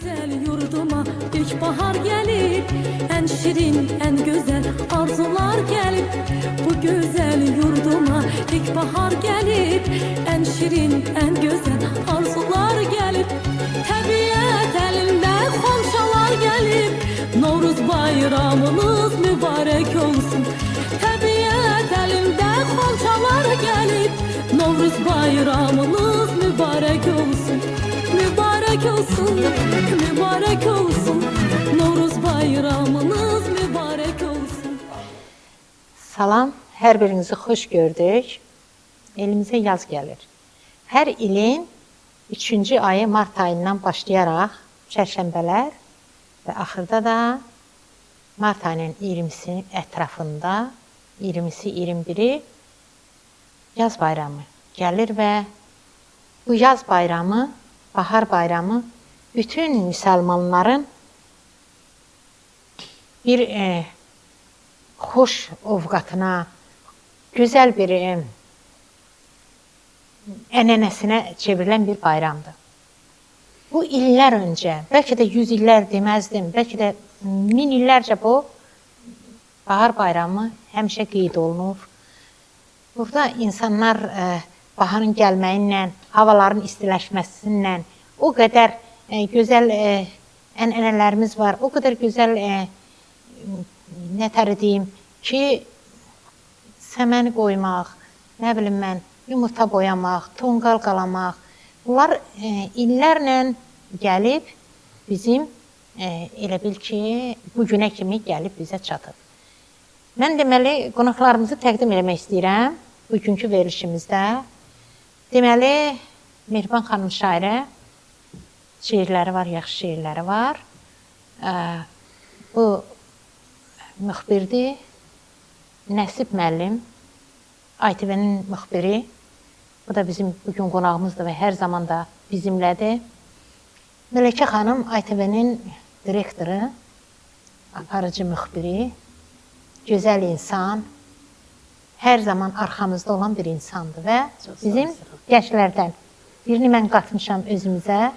güzel yurduma ilkbahar gelip, en şirin, en güzel arzular gelip. Bu güzel yurduma ilkbahar gelip, en şirin, en güzel arzular gelip. Tabiat elinde komşalar gelip, Novruz bayramınız mübarek olsun. Tabiat elinde komşalar gelip, Novruz bayramınız mübarek olsun. Mübarek olsun, mübarek olsun. Novruz bayramınız mübarek olsun. Salam, hər birinizi xoş gördük. Elimizə yaz gəlir. Hər ilin 3-cü ayı mart ayından başlayaraq çərşənbələr və axırda da mart ayının 20-si ətrafında 20-si, 21-i yaz bayramı gəlir və bu yaz bayramı, bahar bayramı bütün müsəlmanların bir xoş ovqatına, gözəl bir ənənəsinə çevrilən bir bayramdır. Bu illər öncə, bəlkə də 100 illər deməzdim, bəlkə də 1000 illərcə bu bahar bayramı həmişə qeyd olunur. Burada insanlar baharın gəlməyinlə, havaların istiləşməsindən o qədər gözəl ənənələrimiz var, o qədər gözəl nətər deyim ki, səməni qoymaq, nə bilim mən, yumurta boyamaq, tonqal qalamaq, bunlar illərlə gəlib bizim elə bil ki, bu günə kimi gəlib bizə çatıb. Mən deməli, qonaqlarımızı təqdim eləmək istəyirəm bugünkü verilişimizdə. Deməli, Mehriban xanım şairə şeirləri var, yaxşı şeirləri var. Bu müxbirdir, Nəsib müəllim, ITV-nin müxbiri. Bu da bizim bugün qonağımızdır və hər zaman da bizimlədir. Mələkə xanım ITV-nin direktoru, aparıcı müxbiri, gözəl insan, hər zaman arxamızda olan bir insandır və bizim gənclərdən birini mən qatmışam özümüzə.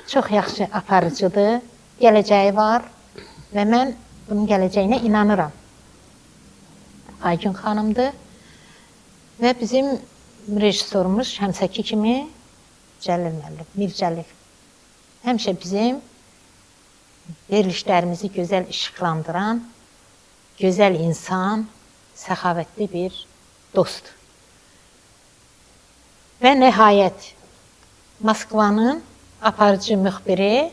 Çox yaxşı aparıcıdır, gələcəyi var və mən bunun gələcəyinə inanıram. Aygün xanımdır və bizim rejissorumuz həmsəki kimi Cəlil müəllim, Mir Cəlil. Həmişə bizim verilişlərimizi gözəl işıqlandıran, gözəl insan, səxavətli bir dostdur. Və nəhayət Moskvanın aparıcı müxbiri,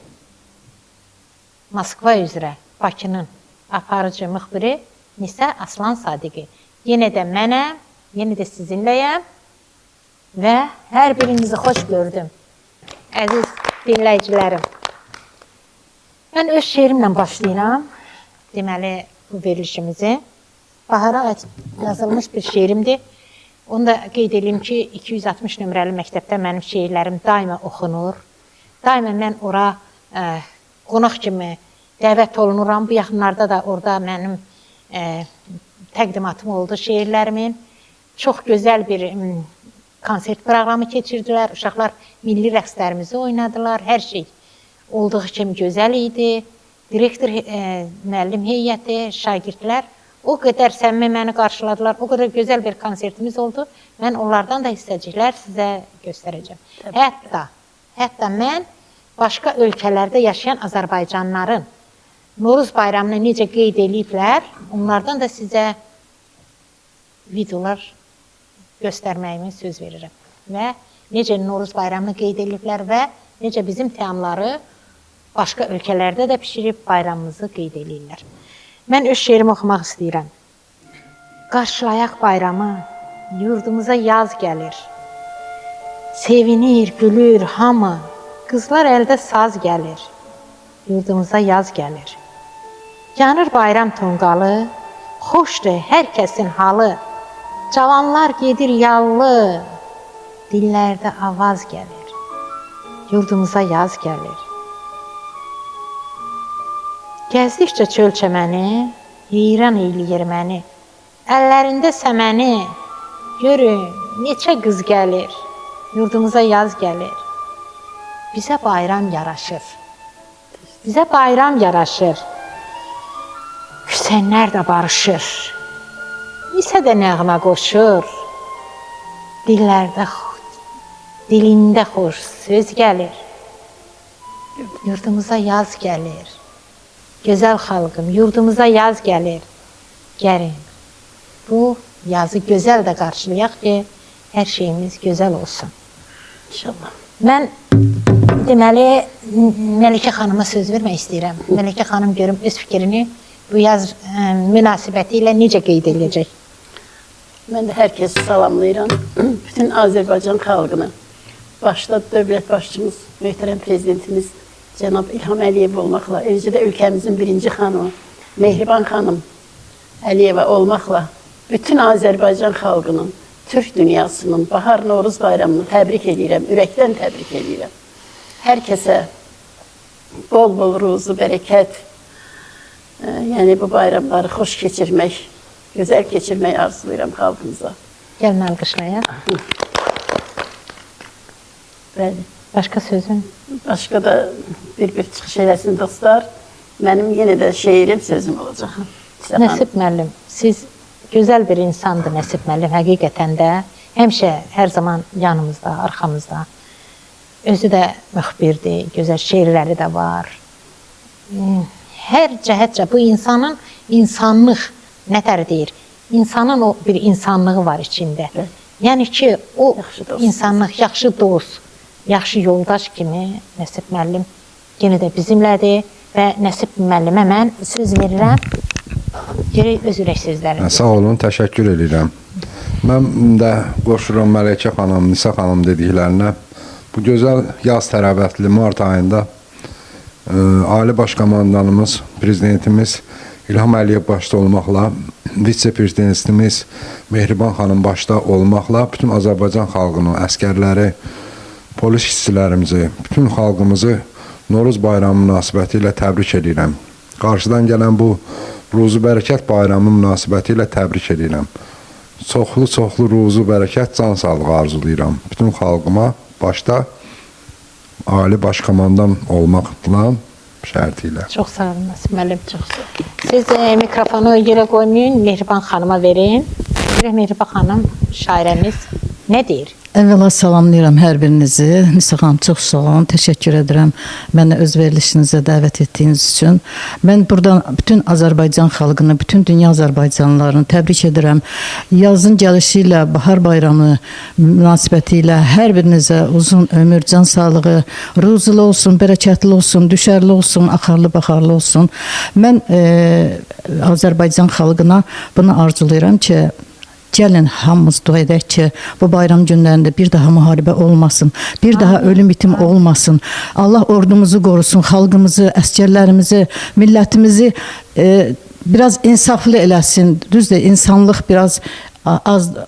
Moskva üzrə Bakının aparıcı müxbiri Nisə Aslan Sadiqi. Yenə də mənəm, yenə də sizinləyəm və hər birinizi xoş gördüm, əziz dinləyicilərim. Mən öz şeirimlə başlayıram, deməli, bu verilişimizi. Bahara yazılmış bir şeirimdir. Onu da qeyd edeyim ki, 260 nömrəli məktəbdə mənim şeirlərim daima oxunur. Daima mən ora qonaq kimi dəvət olunuram. Bu yaxınlarda da orada mənim təqdimatım oldu şeirlərimin. Çox gözəl bir konsert proqramı keçirdilər. Uşaqlar milli rəqslərimizi oynadılar. Hər şey olduğu kimi gözəl idi. Direktor, müəllim heyəti, şagirdlər o qədər səmimi məni qarşıladılar. O qədər gözəl bir konsertimiz oldu. Mən onlardan da hissəciklər sizə göstərəcəm. Hətta mən başqa ölkələrdə yaşayan Azərbaycanlıların Novruz bayramını necə qeyd ediblər, onlardan da sizə videolar göstərməyimi söz verirəm. Və necə Novruz bayramını qeyd ediblər və necə bizim təamları başqa ölkələrdə də pişirib bayramımızı qeyd edirlər. Mən öz şeirimi oxumaq istəyirəm. Qarşılayaq bayramı, yurdumuza yaz gəlir. Sevinir, gülür hamı, qızlar əldə saz gəlir. Yurdumuza yaz gəlir. Yanır bayram tonqalı, xoşdur hər kəsin halı. Cavanlar gedir yallı, dillərdə avaz gəlir. Yurdumuza yaz gəlir. Gəzdikcə çöl çəməni, heyran eyləyir məni. Əllərində səməni, görün neçə qız gəlir. Yurdumuza yaz gəlir. Bizə bayram yaraşır. Bizə bayram yaraşır. Küsənlər də barışır. Nisə də nəğmə qoşur. Dilində xoş söz gəlir. Yurdumuza yaz gəlir. Gözəl xalqım, yurdumuza yaz gəlir. Gəlin, bu yazı gözəl də qarşılayaq ki, hər şeyimiz gözəl olsun. İnşallah. Mən deməli Məlikə xanıma söz vermək istəyirəm. Məlikə xanım görüm öz fikrini bu yaz münasibəti ilə necə qeyd edəcək? Mən də hər kəsi salamlayıram. Bütün Azərbaycan xalqını, başda dövlət başçımız, möhtərəm prezidentimiz cənab İlham Əliyev olmaqla, eləcə də ölkəmizin birinci xanımı, Mehriban xanım Əliyeva olmaqla, bütün Azərbaycan xalqının, Türk dünyasının Bahar Novruz bayramını təbrik edirəm, ürəkdən təbrik edirəm. Hər kəsə bol-bol ruzu, bərəkət, yəni bu bayramları xoş keçirmək, gözəl keçirmək arzulayıram xalqımıza. Gəlin alqışlayaq. Bəli. Başqa sözün? Başqa da bir çıxış eləsin dostlar. Mənim yenə də şeirim, sözüm olacaq. Nəsib müəllim, siz gözəl bir insandır Nəsib müəllim, həqiqətən də. Həmişə, hər zaman yanımızda, arxamızda. Özü də müxbirdir, gözəl şeirləri də var. Hər cəhətcə bu insanın insanlıq nətər deyir? İnsanın o bir insanlığı var içində. Yəni ki, o insanlıq, yaxşı dost, yaxşı yoldaş kimi Nəsib müəllim yenə də bizimlədir və Nəsib müəllimə mən söz verirəm. Gerək öz ürək sözlərini. Sağ olun, təşəkkür edirəm. Mən də qoşuram Məlikə xanım, Nisa xanım dediklərinə. Bu gözəl yaz tərəvətli mart ayında Ali Baş Komandanımız, Prezidentimiz İlham Əliyev başda olmaqla, Vitse-Prezidentimiz Mehriban xanım başda olmaqla bütün Azərbaycan xalqının, əskərləri, polis işçilərimizi, bütün xalqımızı Novruz bayramı münasibəti ilə təbrik edirəm. Qarşıdan gələn bu ruzu bərəkət bayramı münasibəti ilə təbrik edirəm. Çoxlu ruzu bərəkət, can sağlığı arzulayıram. Bütün xalqıma başda Ali Baş Komandan olmaqla şərti ilə. Çox sağ olun Nəsib müəllim, çox sağ olun. Siz mikrofonu yerə qoymayın, Mehriban xanıma verin. Mehriban xanım, şairəmiz nə deyir? Əvvəla salamlayıram hər birinizi. Nisa xanım, çox sağ olun. Təşəkkür edirəm mənə öz verilişinizə dəvət etdiyiniz üçün. Mən buradan bütün Azərbaycan xalqını, bütün dünya Azərbaycanlılarını təbrik edirəm. Yazın gəlişi ilə, bahar bayramı münasibəti ilə hər birinizə uzun ömür, can sağlığı, ruzulu olsun, bərəkətli olsun, düşərli olsun, axarlı, baxarlı olsun. Mən Azərbaycan xalqına bunu arzulayıram ki, gəlin hamımız dua edək ki, bu bayram günlərində bir daha müharibə olmasın, bir daha ölüm itim olmasın. Allah ordumuzu qorusun, xalqımızı, əskərlərimizi, millətimizi biraz insaflı eləsin. Düzdür, insanlıq biraz azdır.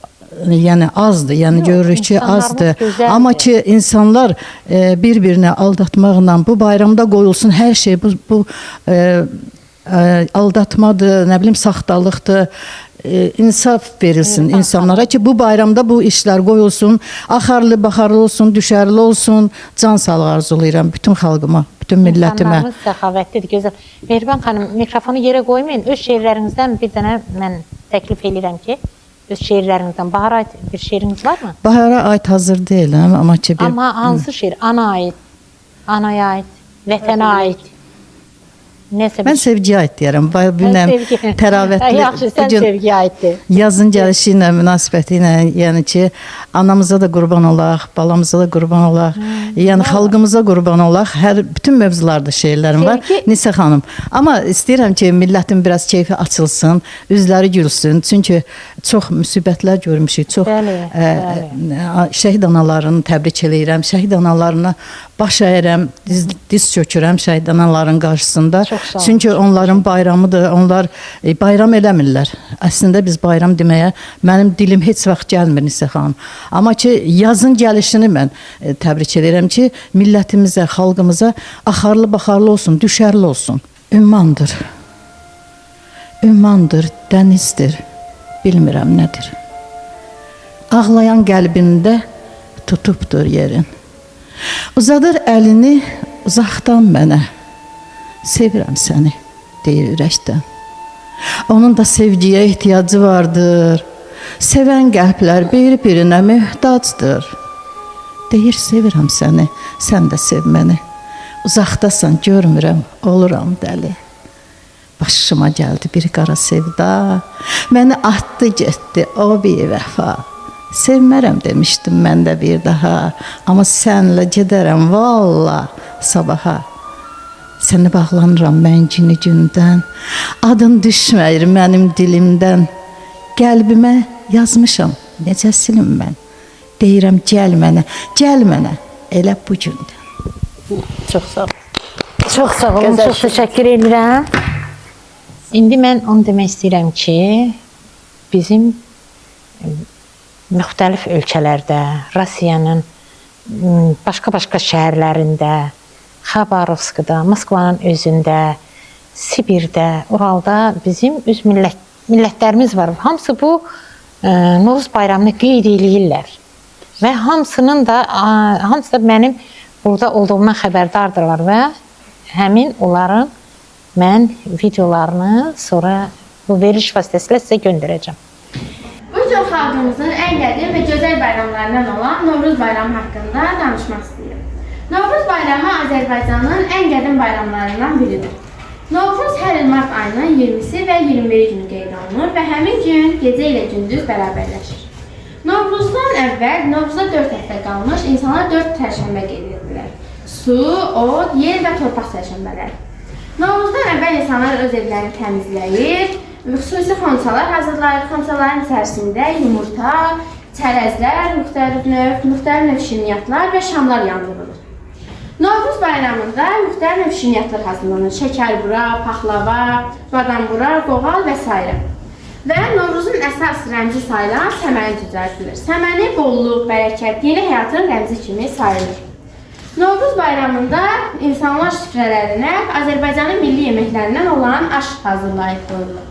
Yəni görürük ki, azdır. Amma ki, insanlar bir-birini aldatmaqla bu bayramda qoyulsun hər şey. Bu aldatmadır, nə bilim, saxtalıqdır. İnsaf verilsin insanlara ki, bu bayramda bu işlər qoyulsun, axarlı, baxarlı olsun, düşərli olsun, can sağlığı arzulayıram bütün xalqıma, bütün millətimə. İnsanlarımız səxavətlidir, gözəl. Mehriban xanım, mikrofonu yerə qoymayın. Öz şeirlərinizdən bir dənə mən təklif edirəm ki, öz şeirlərinizdən Bahara aid bir şeiriniz varmı? Bahara aid hazır deyiləm, amma ki... Amma hansı şeir? Ana aid, anaya aid, vətənə aid. Mən sevgiyə aid deyərəm. Təravətli. Yaxşı, sən sevgiyə aiddir. Yazın gəlişi ilə, münasibəti ilə, yəni ki, anamıza da qurban olaq, balamıza da qurban olaq, yəni xalqımıza qurban olaq. Bütün mövzularda şeirlərim var. Nisa xanım. Amma istəyirəm ki, millətin biraz keyfi açılsın, üzləri gülsün. Çünki çox müsibətlər görmüşük. Çox şəhid analarını təbrik eləyirəm. Şəhid analarına baş əyirəm, diz çökürəm şəhid anaların qarşısında. Çünki onların bayramıdır, onlar bayram eləmirlər. Əslində biz bayram deməyə mənim dilim heç vaxt gəlmir Nisa xanım. Amma ki, yazın gəlişini mən təbrik edirəm ki, millətimizə, xalqımıza axarlı, baxarlı olsun, düşərli olsun. Ümmandır, dənizdir, bilmirəm nədir. Ağlayan qəlbində tutubdur yerin. Uzadır əlini uzaqdan mənə. Sevirəm səni, deyir ürəkdən. Onun da sevgiyə ehtiyacı vardır. Sevən qəlblər bir-birinə möhtacdır. Deyir, sevirəm səni, sən də sev məni. Uzaqdasan, görmürəm, oluram dəli. Başıma gəldi bir qara sevda, məni atdı getdi o bir vəfa. Sevmərəm demişdim mən də bir daha, amma sənlə gedərəm valla sabaha. Səni bağlanıram mən günü-gündən, adın düşməyir mənim dilimdən. Qəlbimə yazmışam, necə silim mən. Deyirəm, gəl mənə, elə bu gündən. Çox sağ ol. Çox sağ olun, Gözəl çox təşəkkür edirəm. İndi mən onu demək istəyirəm ki, bizim müxtəlif ölkələrdə, Rusiyanın başqa-başqa şəhərlərində, Xabarovskda, Moskvanın özündə, Sibirdə, Uralda bizim öz millətlərimiz var. Hamısı bu Novruz bayramını qeyd eləyirlər. Və hamısı da mənim burada olduğumdan xəbərdardırlar və həmin onların mən videolarını sonra bu veriliş vasitəsilə sizə göndərəcəm. Bu gün xalqımızın ən qədim və gözəl bayramlarından olan Novruz bayramı haqqında danışmaq istəyirəm. Novruz bayramı Azərbaycanın ən qədim bayramlarından biridir. Novruz hər il mart ayının 20-si və 21-ci günü qeyd olunur və həmin gün gecə ilə gündüz bərabərləşir. Novruzdan əvvəl, Novruzda 4 həftə qalmış insanlar 4 çərşənbə qeyd edirlər. Su, od, yel və torpaq çərşənbələri. Novruzdan əvvəl insanlar öz evlərini təmizləyir, xüsusi xonçalar hazırlayır. Xonçaların içərisində yumurta, çərəzlər, müxtəlif növ şirniyyatlar və şamlar yandırılır. Novruz bayramında müxtəlif növ şirniyyatlar hazırlanır. Şəkərbura, paxlava, badambura, qoğal və s. Və Novruzun əsas rəmzi sayılan səməni düzəltilir. Səməni bollluq, bərəkət, yeni həyatın rəmzi kimi sayılır. Novruz bayramında insanlar süfrələrinə Azərbaycanın milli yeməklərindən olan aş hazırlayıb qoyulur.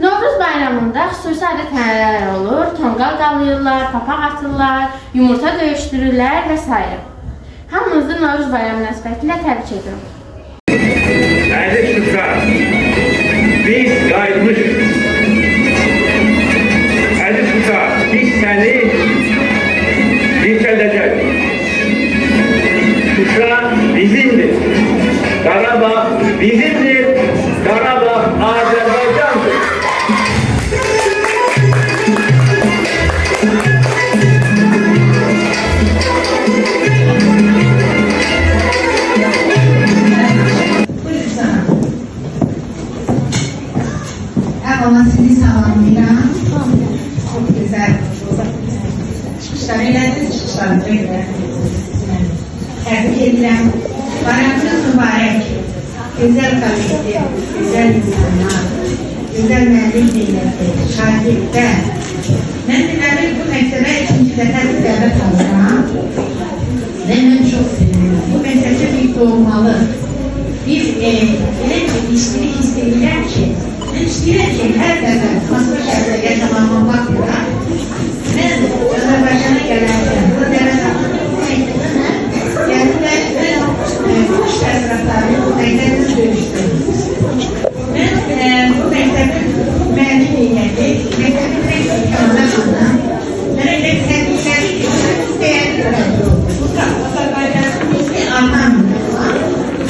Novruz bayramında xüsusi adət-ənənələr olur, tonqal qalıyırlar, papaq atırlar, yumurta döyüşdürürlər və s. Hamınızı Novruz bayramı münasibətilə təbrik edirəm. Əziz Türklər, biz qayıtmışıq. Əziz Türklər, biz səni dirçəldəcək. Şuşa bizimdir. Qarabağ bizimdir. Qarabağ Azərbaycandır. Ama sizi salamlayıram. Çok güzel. Çıkışlar elədiniz, çıkışlarınıza gedərsiniz. Təbrik edirəm. Bayramınız mübarək. Gözəl kollektiv, gözəl insanlar, gözəl müəllim heyəti, şagirdlər. Mən deməli bu məktəbə ikinci dəfə bir dəvət alıram. Və mən çox sevinirəm. Bu məktəbdə bir doğmalı, bir elə bir işçilik hiss edirəm ki, mən istəyirəm ki, hər dəfə Moskva şəhərdə yaşamağıma baxmıram. Mən Azərbaycana gələrkən, bu dəvət alıram, bu məktəbə gəlirlər və bu iş təsraflarını bu məktəbdə görüşdürürüm. Mən bu məktəbin müəllim heyəti, məktəbin rəhbərliyi aldım. Mənə elə təbirləri ki, dəyərli öğrenci oldu. Bu Azərbaycanın ismi anlamdır.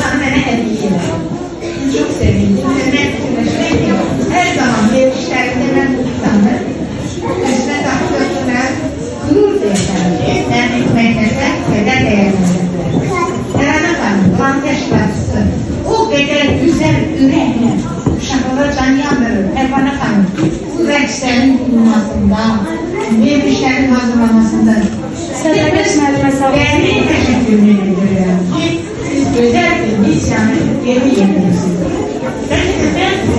Sana mənə hədiyyə edir. Çok sevindim. Mən fikirləşmək ki, hər zaman verilişlərində mən bu kitabı özünə daxildirlər, qürur deyirəm ki, mənim məktəbdə qədər dəyərləndirlər. Rəna xanım, plan təşkilatçısı, o qədər güzel ürəklə uşaqlara can yandırır. Rəna xanım, bu rəqslərin qurulmasında, verilişlərin hazırlamasında bəli təşəkkürünü edirəm ki, siz gözəl bir misyanı yeri yedinirsiniz.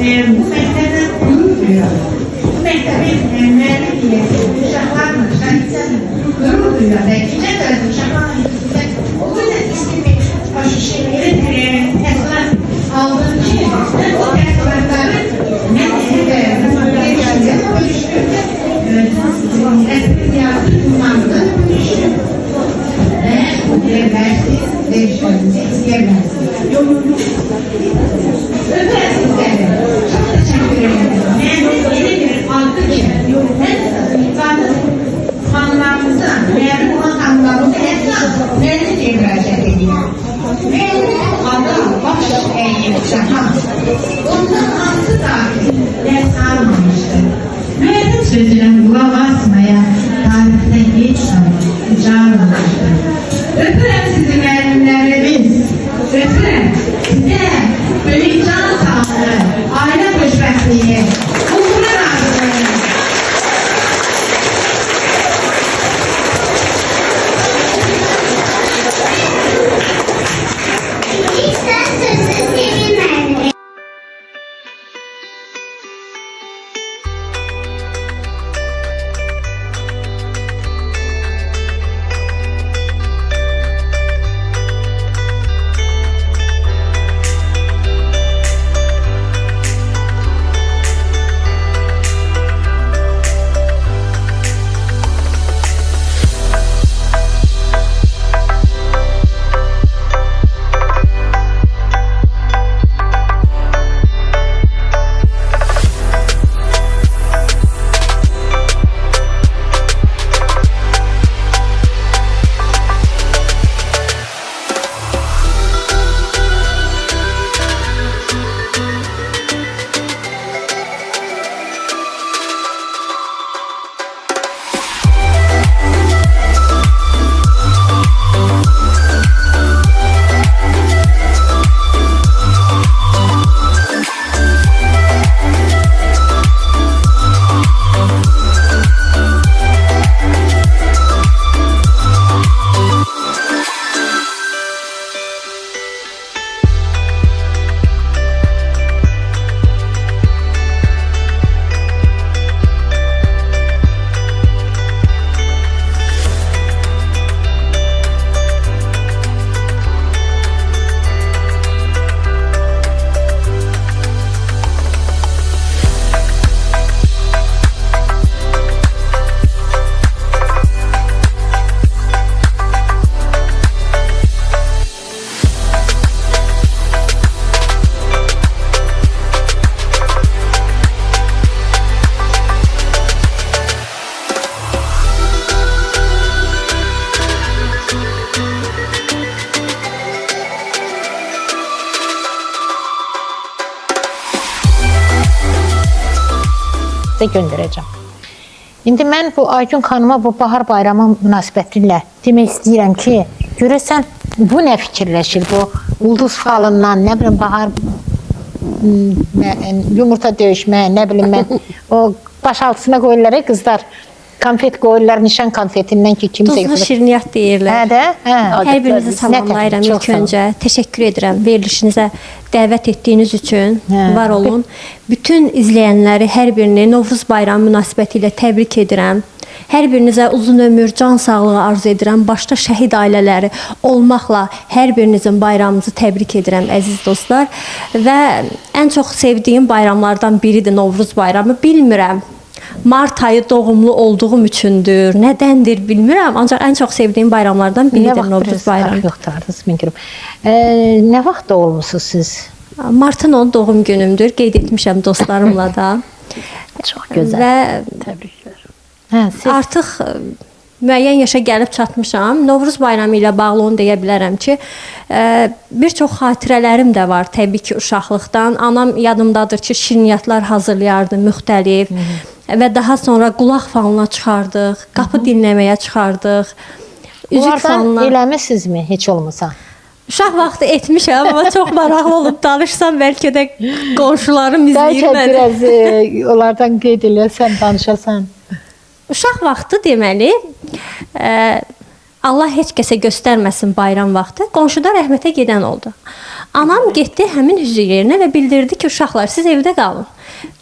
Ben bu məktəbdən qürur duyuyorum. Bu məktəbin müəllim heyəti, uşaqlarla, şahidlərlə qürur duyuyorum. Və ikinci tərəf uşaqlarla ilgili o qədər istimi başı şeylərin təsdiq aldığım ki, mən o təsdiqatları mən bölüşdüm. Əsli siyasi ünvanında bölüşdüm. Və bu verməsiz verişlərimizi istəyəməzsiniz. Ondan hansı da ders almamıştır. Müəllim sözünə qulaq asmaya tarixdə heç zaman ucalmamışdır. Öpürəm sizi müəllimlərimiz, öpürəm sizə böyük can sağlığı, ailə xoşbəxtliyi, uğurlar arzulayın. Göndərəcəm. İndi mən bu Aygün xanıma bu bahar bayramı münasibətilə demək istəyirəm ki, görəsən bu nə fikirləşir bu ulduz falından, nə bilim bahar yumurta döyüşmə, nə bilim mən o başaltısına qoyurlar qızlar. Konfet qoyurlar, nişan konfetindən ki, kimsə... Tuzlu şirniyyat deyirlər. Hə də? Hə. Hər birinizi salamlayıram ilk öncə. Təşəkkür edirəm verilişinizə dəvət etdiyiniz üçün. Var olun. Bütün izləyənləri, hər birini Novruz bayramı münasibəti ilə təbrik edirəm. Hər birinizə uzun ömür, can sağlığı arzu edirəm. Başda şəhid ailələri olmaqla hər birinizin bayramınızı təbrik edirəm, əziz dostlar. Və ən çox sevdiyim bayramlardan biridir Novruz bayramı. Bilmirəm. Mart ayı doğumlu olduğum üçündür, nədəndir bilmirəm, ancaq ən çox sevdiyim bayramlardan biridir Novruz bayramı. Nə vaxt doğulmusunuz siz? Martın 10 doğum günümdür, qeyd etmişəm dostlarımla da. Çox gözəl. Və təbriklər. Artıq müəyyən yaşa gəlib çatmışam. Novruz bayramı ilə bağlı onu deyə bilərəm ki, bir çox xatirələrim də var təbii ki uşaqlıqdan. Anam yadımdadır ki, şirniyyatlar hazırlayardı müxtəlif. Və daha sonra qulaq falına çıxardıq, qapı dinləməyə çıxardıq. Onlardan eləmisinizmi heç olmasa? Uşaq vaxtı etmişəm, amma çox maraqlı olub danışsam bəlkə də qonşularım izləyir məni. Bəlkə biraz onlardan qeyd eləsən, danışasan. Uşaq vaxtı deməli, Allah heç kəsə göstərməsin bayram vaxtı, qonşuda rəhmətə gedən oldu. Anam getdi həmin hüzür yerinə və bildirdi ki, uşaqlar siz evdə qalın.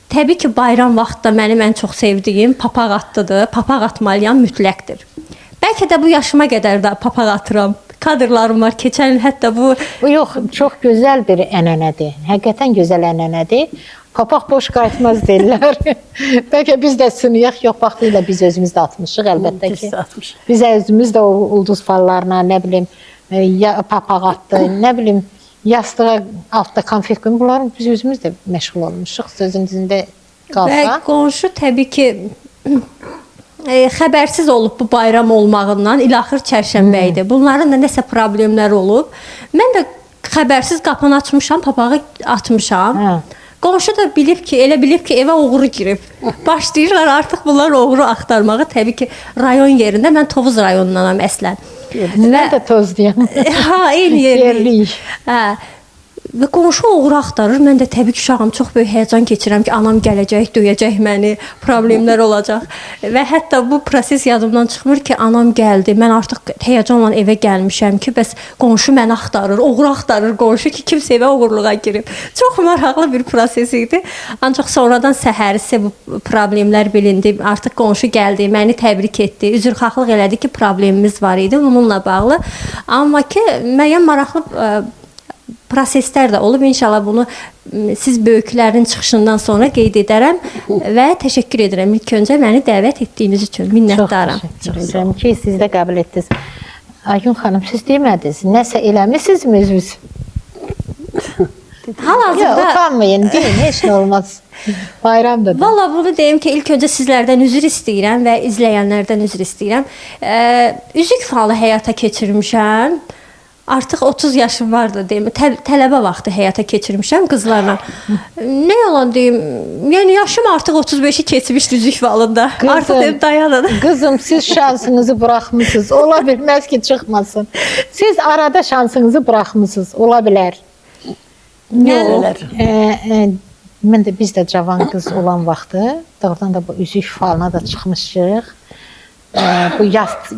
Təbii ki, bayram vaxtında mənim ən çox sevdiyim papaq atlıdır. Papaq atmalıyam mütləqdir. Bəlkə də bu yaşıma qədər də papaq atıram. Kadrlarım var, keçən il hətta bu... Yox, çox gözəl bir ənənədir. Həqiqətən gözəl ənənədir. Papaq boş qayıtmaz deyirlər. Bəlkə biz də sınıyıq, yox vaxtıyla biz özümüz də atmışıq, əlbəttə ki. Biz özümüz də o ulduz fallarına, nə bilim, papaq atdı, nə bilim, yastığa altda konfet qoyun. Bunların biz özümüz də məşğul olmuşuq, sözünüzdə qalsa. Və qonşu təbii ki, xəbərsiz olub bu bayram olmağından, ilaxır çərşənbə idi. Bunların da nəsə problemlər olub. Mən də xəbərsiz qapını açmışam, papağı atmışam. Hə. Qonşu da bilib ki, elə bilib ki, evə oğru girib. Başlayırlar artıq bunlar oğru axtarmağı. Təbii ki, rayon yerində mən Tovuz rayonundanam əslən. Mən də tozluyam. Ha, eyni yerliyik. Yerliyik. Hə. Və qonşu oğru axtarır. Mən də təbii ki, uşağım çox böyük həyəcan keçirəm ki, anam gələcək, döyəcək məni, problemlər olacaq. Və hətta bu proses yadımdan çıxmır ki, anam gəldi. Mən artıq həyəcanla evə gəlmişəm ki, bəs qonşu məni axtarır, oğru axtarır qonşu ki, kimsə evə oğurluğa girib. Çox maraqlı bir proses idi. Ancaq sonradan səhərisə bu problemlər bilindi. Artıq qonşu gəldi, məni təbrik etdi, üzrxahlıq elədi ki, problemimiz var idi bununla bağlı. Amma ki, müəyyən maraqlı proseslər də olub. İnşallah bunu siz böyüklərin çıxışından sonra qeyd edərəm və təşəkkür edirəm ilk öncə məni dəvət etdiyiniz üçün. Minnətdaram. Çox təşəkkür edirəm ki, siz də qəbul etdiniz. Aygün xanım, siz demədiniz, nəsə eləmisinizmi özünüz? Hal-hazırda utanmayın, deyin, heç nə olmaz. Bayramdır. Valla bunu deyim ki, ilk öncə sizlərdən üzr istəyirəm və izləyənlərdən üzr istəyirəm. Üzük falı həyata keçirmişəm. Artıq 30 yaşım vardı deyim. Tələbə vaxtı həyata keçirmişəm qızlarla. Nə yalan deyim? Yəni yaşım artıq 35-i keçmişdi üzük falında. Artıq deyim dayanın. Qızım, siz şansınızı buraxmısınız. Ola bilməz ki, çıxmasın. Siz arada şansınızı buraxmısınız. Ola bilər. Yox. Mən də biz də cavan qız olan vaxtı doğrudan da bu üzük falına da çıxmışıq. Bu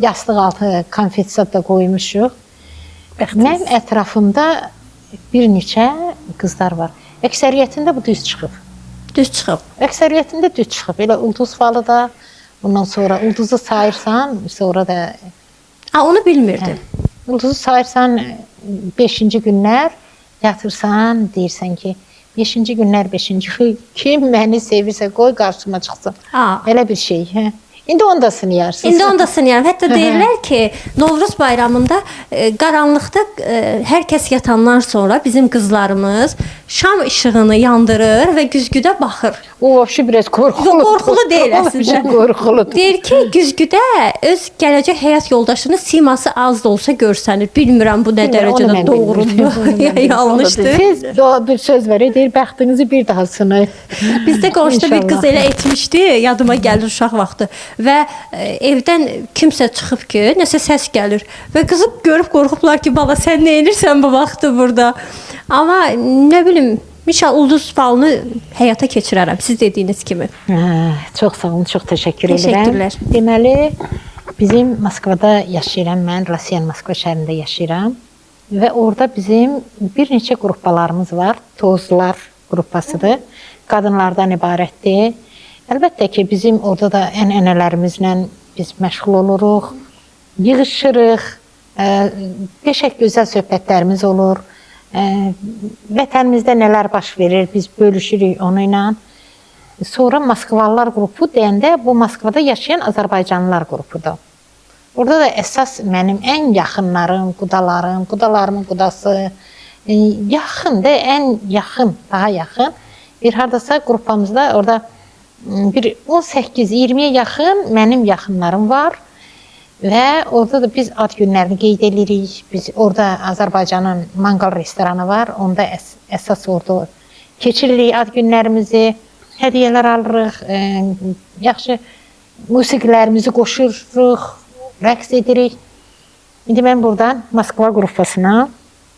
yastıq altı konfet da qoymuşuq. Mənim ətrafımda bir neçə qızlar var. Əksəriyyətində bu düz çıxıb. Düz çıxıb. Əksəriyyətində düz çıxıb. Elə ulduz falı da, bundan sonra ulduzu sayırsan, sonra da... Onu bilmirdim. Ulduzu sayırsan 5-ci günlər, yatırsan, deyirsən ki, 5-ci günlər, 5-ci kim məni sevirsə, qoy qarşıma çıxsın. Elə bir şey, hə? İndi onu da sınayarsınız. İndi onu da sınayarım. Hətta deyirlər ki, Novruz bayramında qaranlıqda hər kəs yatandan sonra bizim qızlarımız şam işığını yandırır və güzgüdə baxır. O, şu biraz qorxulu. Qorxulu deyil əslində. Qorxuludur. Deyir ki, güzgüdə öz gələcək həyat yoldaşının siması az da olsa görsənir. Bilmirəm bu nə dərəcədə doğrudur, ya yanlışdır. Siz bir söz var, deyir, bəxtinizi bir daha sınayın. Bizdə qonşuda bir qız elə etmişdi, yadıma gəlir uşaq vaxtı. Və evdən kimsə çıxıb ki, nəsə səs gəlir və qızı görüb qorxublar ki, bala sən nə edirsən bu vaxtı burada? Amma nə bilim, inşallah ulduz falını həyata keçirərəm siz dediyiniz kimi. Çox sağ olun, çox təşəkkür edirəm. Təşəkkürlər. Deməli, bizim Moskvada yaşayıram, mən Rusiyanın Moskva şəhərində yaşayıram və orada bizim bir neçə qruppalarımız var. Tozlar qruppasıdır, qadınlardan ibarətdir. Əlbəttə ki, bizim orada da ənənələrimizlə biz məşğul oluruq, yığışırıq, qəşəng gözəl söhbətlərimiz olur. Vətənimizdə nələr baş verir, biz bölüşürük onu ilə. Sonra Moskvalılar qrupu deyəndə bu Moskvada yaşayan Azərbaycanlılar qrupudur. Orada da əsas mənim ən yaxınlarım, qudalarımın qudası, yaxın da, ən yaxın, daha yaxın. Bir hardasa qrupamızda orada bir 18-20-yə yaxın mənim yaxınlarım var və orada da biz ad günlərini qeyd edirik. Biz orada Azərbaycanın manqal restoranı var, onda əsas orada keçiririk ad günlərimizi, hədiyyələr alırıq, yaxşı musiqilərimizi qoşuruq, rəqs edirik. İndi mən buradan Moskva qrupasına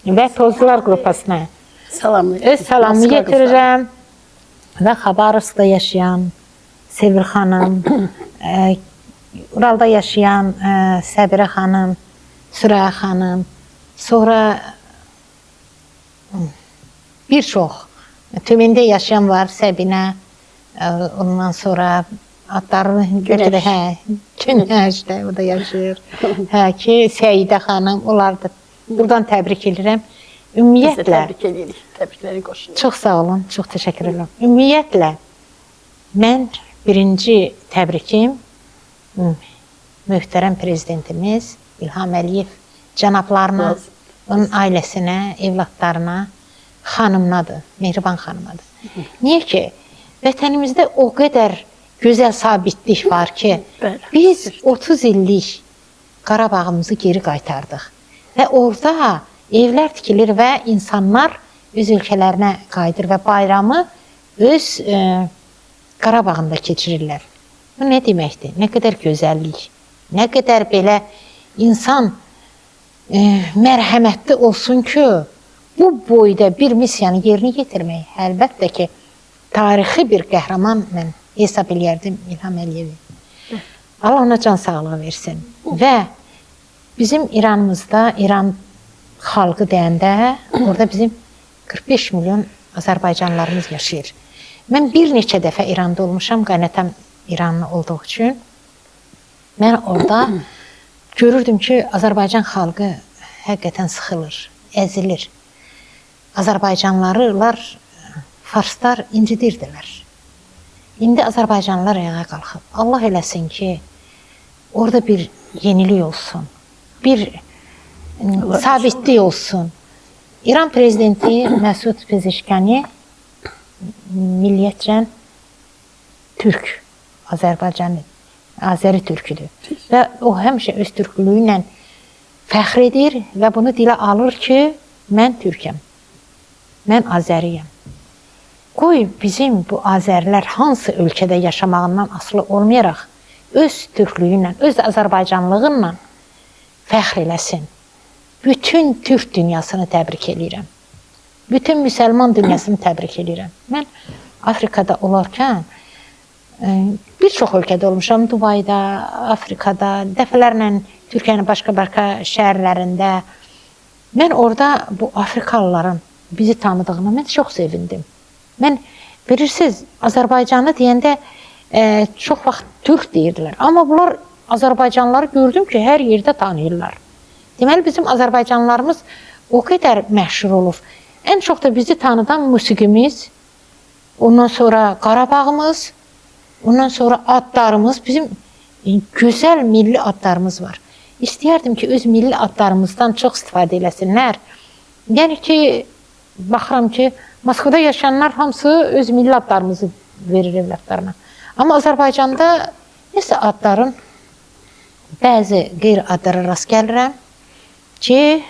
və Tozlular qrupasına öz salamımı getirirəm. Və Xabarovskda yaşayan Sevir xanım, Uralda yaşayan Səbirə xanım, Sürəyə xanım, sonra bir çox Tümində yaşayan var Səbinə, ondan sonra adları Günəş də o da yaşayır, ki Səidə xanım, onlar da buradan təbrik edirəm. Ümumiyyətlə, təbrikləri qoşunuyor. Çox sağ olun, çox təşəkkür edirəm. Ümumiyyətlə, mən birinci təbrikim möhtərəm prezidentimiz İlham Əliyev cənablarına, onun ailəsinə, evladlarına, xanımnadır, Mehriban xanımadır. Niyə ki, vətənimizdə o qədər gözəl sabitlik var ki, biz 30 illik Qarabağımızı geri qaytardıq və orada evlər tikilir və insanlar öz ölkələrinə qayıdır və bayramı öz Qarabağında keçirirlər. Bu nə deməkdir? Nə qədər gözəllik, nə qədər belə insan mərhəmətli olsun ki, bu boyda bir missiyanı yerinə yetirmək. Əlbəttə ki, tarixi bir qəhrəman mən hesab eləyərdim İlham Əliyevi. Allah ona can sağlığı versin. Və bizim İranımızda, İran xalqı deyəndə, orada bizim 45 milyon Azərbaycanlılarımız yaşayır. Mən bir neçə dəfə İranda olmuşam, qaynətam İranlı olduğu üçün. Mən orada görürdüm ki, Azərbaycan xalqı həqiqətən sıxılır, əzilir. Azərbaycanlılar, farslar incidirdilər. İndi Azərbaycanlılar ayağa qalxıb. Allah eləsin ki, orada bir yenilik olsun, bir sabitlik olsun. İran prezidenti Məsud Pezeşkani milliyyətcən türk, Azəri türküdür. Və o həmişə öz türklüyü ilə fəxr edir və bunu dilə alır ki, mən türkəm, mən Azəriyəm. Qoy bizim bu Azərilər hansı ölkədə yaşamağından asılı olmayaraq öz türklüyü ilə, öz Azərbaycanlığı fəxr eləsin. Bütün türk dünyasını təbrik edirəm. Bütün müsəlman dünyasını təbrik edirəm. Mən Afrikada olarkən bir çox ölkədə olmuşam. Dubayda, Afrikada, dəfələrlə Türkiyənin başqa şəhərlərində. Mən orada bu Afrikalıların bizi tanıdığına mən çox sevindim. Mən bilirsiniz, Azərbaycanlı deyəndə çox vaxt türk deyirdilər. Amma bunlar Azərbaycanlıları gördüm ki, hər yerdə tanıyırlar. Deməli, bizim Azərbaycanlılarımız o qədər məşhur olub. Ən çox da bizi tanıdan musiqimiz, ondan sonra Qarabağımız, ondan sonra adlarımız, bizim gözəl milli adlarımız var. İstəyərdim ki, öz milli adlarımızdan çox istifadə eləsinlər. Yəni ki, baxıram ki, Moskvada yaşayanlar hamısı öz milli adlarımızı verir evlatlarına. Amma Azərbaycanda nəsə adların bəzi qeyri-adlara rast gəlirəm ki,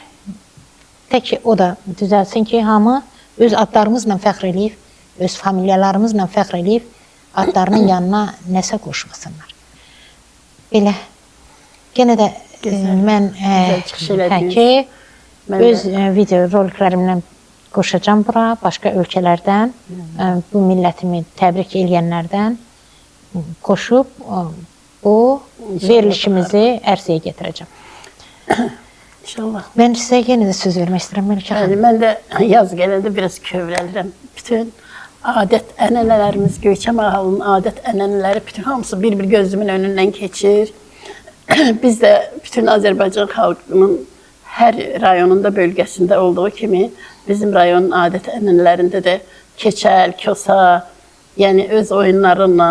tək ki, o da düzəlsin ki, hamı öz adlarımızla fəxr eləyib, öz familiyalarımızla fəxr eləyib, adlarının yanına nəsə qoşmasınlar. Belə, yenə də mən öz video roliklərimlə qoşacam bura, başqa ölkələrdən, bu millətimi təbrik eləyənlərdən qoşub, bu verilişimizi ərsəyə gətirəcəm. İnşallah. Mən sizə yenə də söz vermək istəyirəm, Məlikə xanım. Mən də yaz gələndə biraz kövrəlirəm. Bütün adət ənənələrimiz, Göyçə mahalının adət ənənələri, bütün hamısı bir-bir gözümün önündən keçir. Biz də bütün Azərbaycan xalqının hər rayonunda, bölgəsində olduğu kimi bizim rayonun adət ənənələrində də keçəl, kosa, yəni öz oyunlarıyla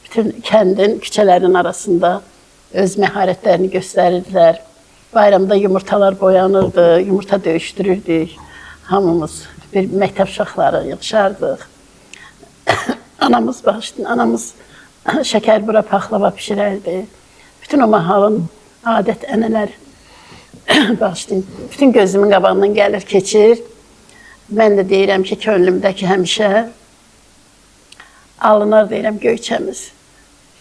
bütün kəndin, küçələrin arasında öz məharətlərini göstərirdilər. Bayramda yumurtalar boyanırdı, yumurta döyüşdürürdük. Hamımız bir məktəb uşaqları yığışardıq. Anamız şəkər bura paxlava pişirərdi. Bütün o mahalın adət ənənələri bütün gözümün qabağından gəlir, keçir. Mən də deyirəm ki, könlümdəki həmişə alınar deyirəm Göyçəmiz.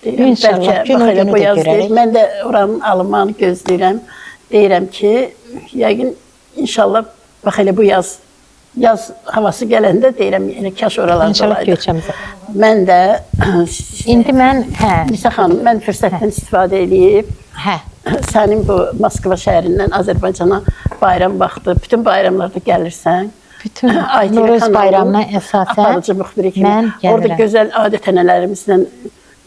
İnşallah, günü də görərək. Mən də oranın alınmanı gözləyirəm. Deyirəm ki, yəqin inşallah, bax elə bu yaz havası gələndə deyirəm, kaş oralarda olaydı. Mən də, İndi mən, Nisa xanım, mən fürsətdən istifadə edib, sənin bu Moskva şəhərindən Azərbaycana bayram vaxtı, bütün bayramlarda gəlirsən. Bütün Noruz bayramına əsasən mən gəlirəm. Orada gözəl adət ənənələrimizlə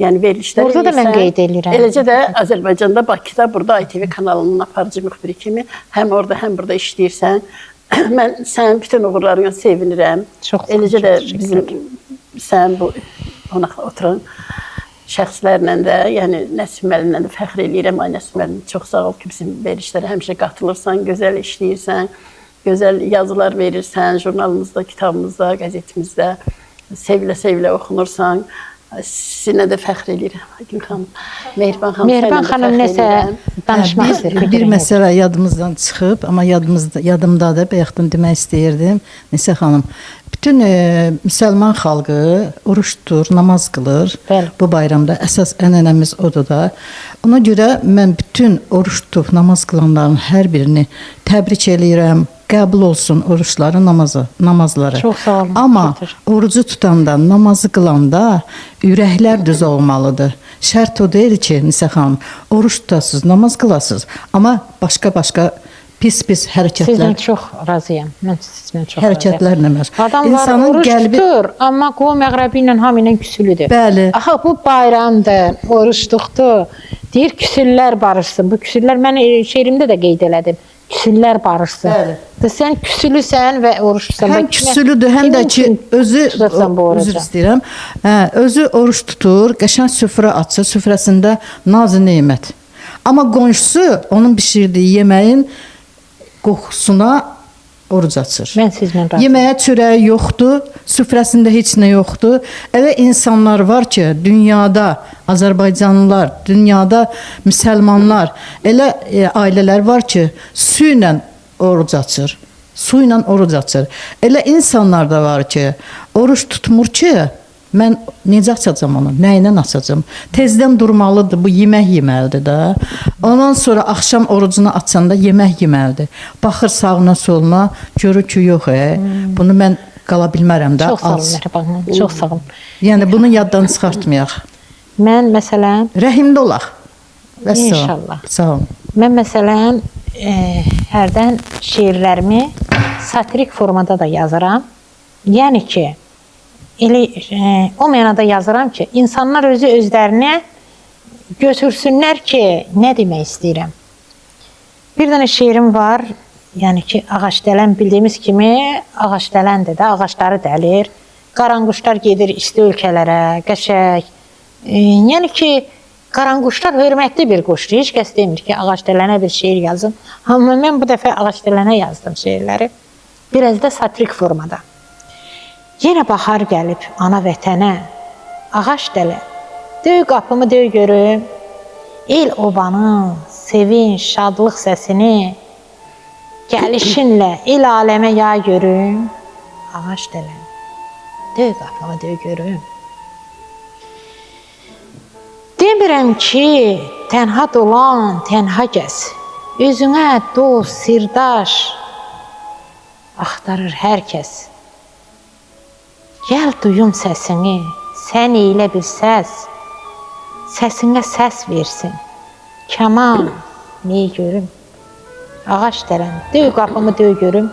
yəni verilişlər edirsən. Orada da mən qeyd edirəm. Eləcə də Azərbaycanda, Bakıda, burada ITV kanalının aparıcı müxbiri kimi həm orada, həm burada işləyirsən. Mən sənin bütün uğurlarına sevinirəm. Eləcə də bizim sənin bu qonaqla oturan şəxslərlə də, yəni Nəsib müəllimlə də fəxr eləyirəm. Ay Nəsib müəllim, çox sağ ol ki, bizim verilişlərə həmişə qatılırsan, gözəl işləyirsən, gözəl yazılar verirsən, jurnalımızda, kitabımızda, qəzetimizdə sevilə-sevilə oxunursan. Sizinlə də fəxr edirəm Hakim xanım. Mehriban xanım, Mehriban səninlə də xanım fəxr nəsə edirəm. danışmaq istəyir. Bir məsələ yadımızdan çıxıb, amma yadımdadır, bayaqdan demək istəyirdim. Nisə xanım, bütün müsəlman xalqı oruç tutur, namaz qılır. Bəli. Bu bayramda əsas ənənəmiz odur da. Ona görə mən bütün oruç tutub namaz qılanların hər birini təbrik eləyirəm. Qəbul olsun oruçları, namazları. Çox sağ olun. Amma Çox orucu tutanda, namazı qılanda ürəklər düz olmalıdır. Şərt o deyil ki, Nisə xanım, oruç tutasınız, namaz qılasınız, amma başqa pis hərəkətlər. Sizlə çox razıyam. Mən sizlə çox Hərəkətlərlə məşğul. Adamlar İnsanın oruç qəlbi- tutur, amma qol məğrəbi ilə hamı ilə küsülüdür. Bəli. Axı bu bayramdır, oruç tutdu. Deyir küsüllər barışsın. Bu küsüllər mən şeirimdə də qeyd elədim. Küsüllər barışsın. Bəli. Sən küsülüsən və oruçlusan. Həm küsülüdür, həm də ki, özü üzr istəyirəm. Özü oruç tutur, qəşəng süfrə açır, süfrəsində naz-ı nemət. Amma qonşusu onun bişirdiyi yeməyin qoxusuna oruc açır. Mən sizlə razıyam. Yeməyə çörəyi yoxdur, süfrəsində heç nə yoxdur. Elə insanlar var ki, dünyada Azərbaycanlılar, dünyada müsəlmanlar, elə ailələr var ki, su ilə oruc açır. Su ilə oruc açır. Elə insanlar da var ki, oruç tutmur ki, mən necə açacağam onu? Nə ilə açacağam? Tezdən durmalıdır, bu yemək yeməlidir də. Ondan sonra axşam orucunu açanda yemək yeməlidir. Baxır sağına soluna, görür ki, yox, bunu mən qala bilmərəm də. Çox sağ olun, Mehriban xanım. Çox sağ olun. Yəni bunu yaddan çıxartmayaq. Mən məsələn, Rəhimli olaq. Vəssalam. İnşallah. Sağ olun. mən məsələn hərdən şeirlərimi satirik formada da yazıram. Yəni ki, elə o mənada yazıram ki, insanlar özlərinə götürsünlər ki, nə demək istəyirəm. Bir dənə şeirim var, yəni ki, ağaçdələn bildiyimiz kimi ağaçdələndir də, ağaçları dəlir. Qaranquşlar gedir isti ölkələrə, qəşəng. Yəni ki, qaranquşlar hörmətli bir quşdur. Heç kəs demir ki, ağaçdələnə bir şeir yazın. Amma mən bu dəfə ağaçdələnə yazdım şeirləri. Biraz da satirik formada. Yenə bahar gəlib ana vətənə, ağac dələ, döy qapımı döy görüm, el obanın sevinç, şadlıq səsini, gəlişinlə el aləmə yay görüm, ağac dələ, döy qapımı döy görüm. Demirəm ki, tənha dolan, tənha gəz, özünə dost, sirdaş axtarır hər kəs. Gəl duyum səsini, sən eylə bir səs, səsinə səs versin. Kaman, neyi görüm? Ağac dələn, döy qapımı döy görüm.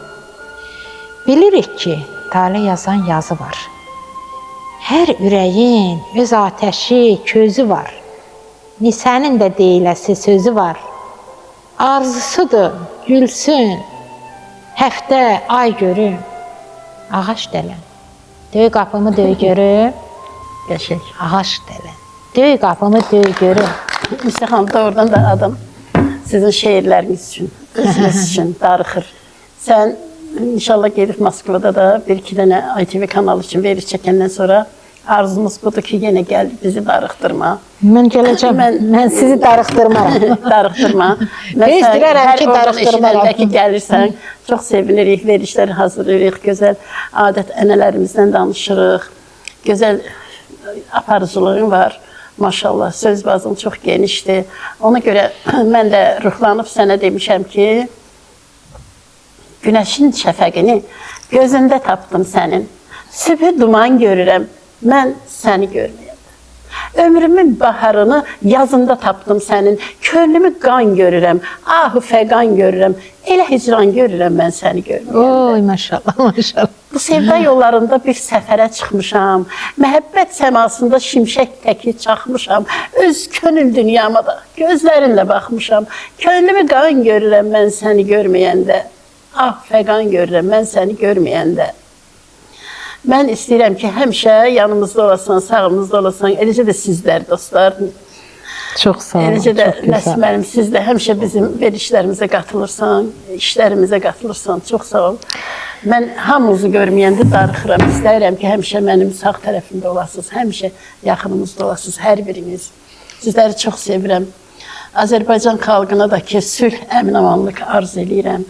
Bilirik ki, tale yazan yazı var. Hər ürəyin öz atəşi, közü var. Nisənin də deyiləsi sözü var. Arzusudur, gülsün, həftə, ay görüm. Ağac dələn. Döy qapımı döy görüm, Qəşəng. ağac dələn. Döy qapımı döy görüm. Nisə xanım, doğrudan da adam sizin şeirləriniz üçün, özünüz üçün darıxır. Sən inşallah gedib Moskvada da bir-iki dənə ITV kanalı üçün veriş çəkəndən sonra arzumuz budur ki, yenə gəl bizi darıxdırma. Mən gələcəm, mən sizi darıxdırmaram. Darıxdırma. Biz istəyirəm ki, darıxdırmaram. Ki, gəlirsən, çox sevinirik, verişləri hazırlayırıq, gözəl adət ənələrimizdən danışırıq, gözəl aparıcılığın var. Maşallah, söz bazın çox genişdir. Ona görə mən də ruhlanıb sənə demişəm ki, günəşin şəfəqini gözündə tapdım sənin. Sübhü duman görürəm, mən səni görməyəm. Ömrümün baharını yazında tapdım sənin. Könlümü qan görürəm, ahı fəqan görürəm. Elə hicran görürəm, mən səni görməyəm. Oy, maşallah, maşallah. Bu sevda yollarında bir səfərə çıxmışam. Məhəbbət səmasında şimşək təki çaxmışam. Öz könül dünyama da gözlərinlə baxmışam. Könlümü qan görürəm, mən səni görməyəndə. Ah, fəqan görürəm, mən səni görməyəndə. Mən istəyirəm ki, həmişə yanımızda olasan, sağımızda olasan, eləcə də sizlər, dostlar. Çox sağ olun, Eləcə də çox gözəl. Nəsmənim, siz də həmişə bizim verişlərimizə qatılırsan, işlərimizə qatılırsan. Çox sağ ol. Mən hamınızı görməyəndə darıxıram. İstəyirəm ki, həmişə mənim sağ tərəfimdə olasınız, həmişə yaxınımızda olasınız, hər biriniz. Sizləri çox sevirəm. Azərbaycan xalqına da ki, sülh, əmin-amanlıq arzu edirəm.